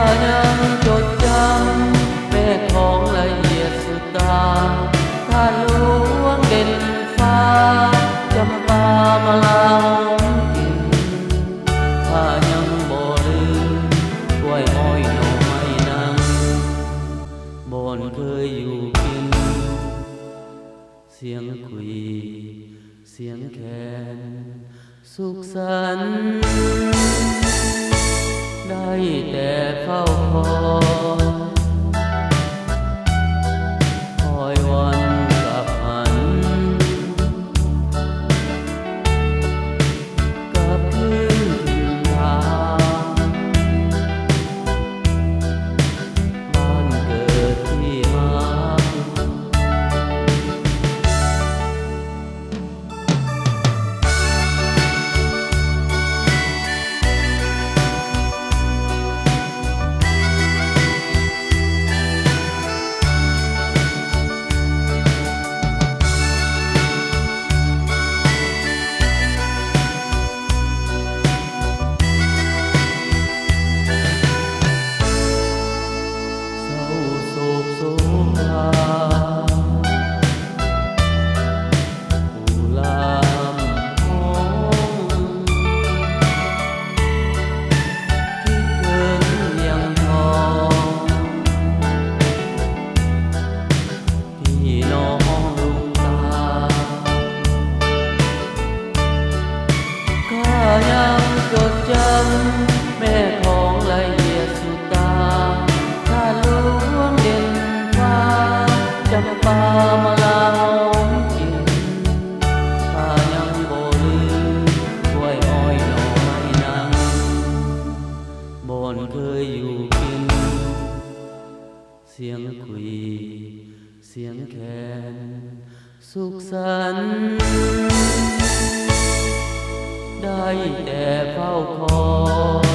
ายังจดจำแม่ของละเอียดสุดตาท่าหลวงเด่นฟ้าจำปามาลาหอมกลิ่นถ้ายังบ่ลืมกล้วยอ้อยหน่อไม้นังบ่อนเคยอยู่กินเสียงคุยเสียงแคนสุขสันต์ได้แต่เฝ้าคอยวันกับหันกับพื้นทางบ้านเกิดที่มายังจดจำแม่ของละเอียดสุดตาถ้าหลวงเด่นฟ้าจำปามาลาหอมกลิ่นถ้ายังบ่ลืมกล้วยอ้อยหน่อไม้นังบ่อนเคยอยู่กินเสียงคุยเสียงแคนสุขสันต์ได้แต่เฝ้าคอย